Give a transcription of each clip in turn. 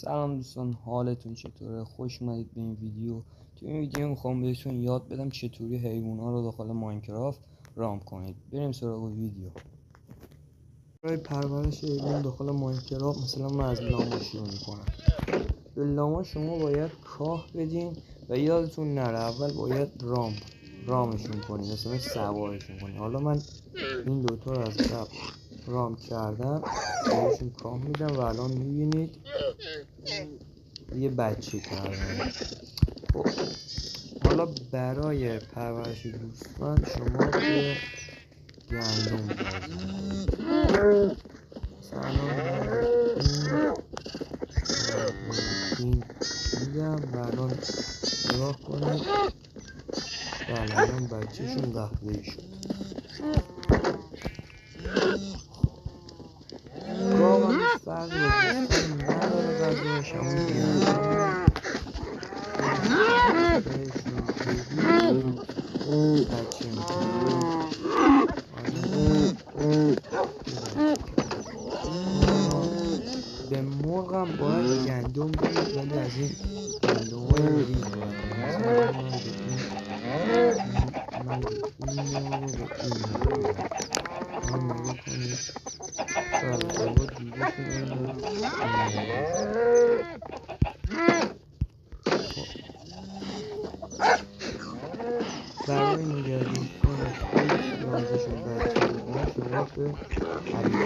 سلام دوستان، حالتون چطوره؟ خوش اومدید به این ویدیو. تو این ویدیو میخوام بهتون یاد بدم چطوری حیوونا رو داخل ماینکرافت رام کنید. بریم سراغ ویدیو. برای پرورش حیوان داخل ماینکرافت مثلا من از لاما شروع میکنم. به لاما شما باید کاه بدین و یادتون نره اول باید رامشون کنید، مثلا سوارشون کنید. حالا من این دوتا رو از قبل رام کردم، بهشون کاه میدم و الان میبینید یه بچه کردن. خب حالا برای پرورش گوسفند شما به گندم لازم دارید. این میدم و الان نگاه کنید، بله الان بچهشون قهوه‌ای شد. گاو هم فرق با گوسفند نداره، غذاش همون گندم بهشون بدید بچه میکنه. به مرغ هم باید گندم بدید، ولی از این گندم های ریز باید بدید. مثلا من به این مرغ و به این مرغ میدم. الان نگاه کنید، بله هوا دیده شده. برای نگهداشتن خود و ازشون بچه بکنید شما به هویج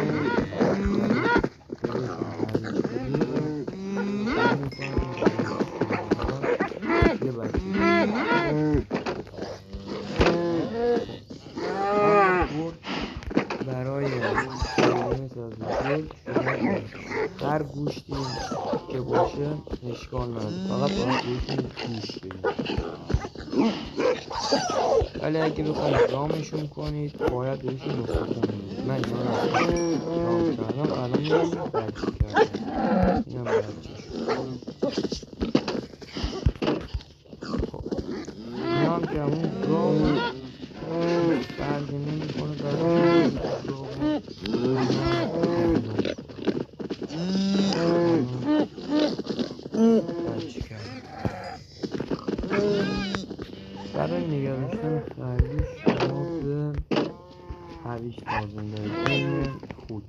یه بچه برای سالمیت از بزرگ شما هر گوشتی که باشه اشکال نداره، فقط باید بهشون گوش بدید. ولی اگه بخواید رامشون کنید باید بهشون استخون بدید. من اینا رو رام کردم، الان میبینید بچه کردم. اینم بچه شد. خب اینا هم جوون گاو فرقی نمیکنه براشون بچه کردم. برای نگه داشتن خرگوش شما به هویج لازم دارید، این خوک.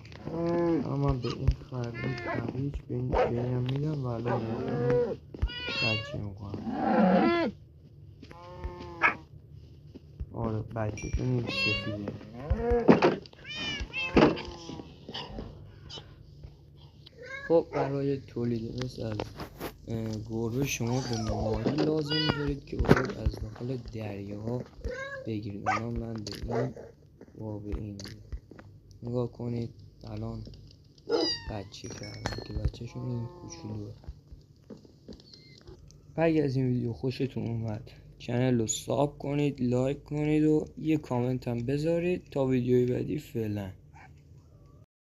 اما من به این خرگوش هویج به اینم میدم و الان بچه میکنم. آره بچه شون این سفیده. خب برای تولید مثل از گربه شما به ماهی لازم دارید که باید از داخل دریاها بگیرید. الان من به این و به این نگاه کنید، الان بچه کردم که بچهشون این کوچولوه. اگه از این ویدیو خوشتون اومد چنل رو ساب کنید، لایک کنید و یه کامنت هم بذارید. تا ویدیوی بعدی فعلا.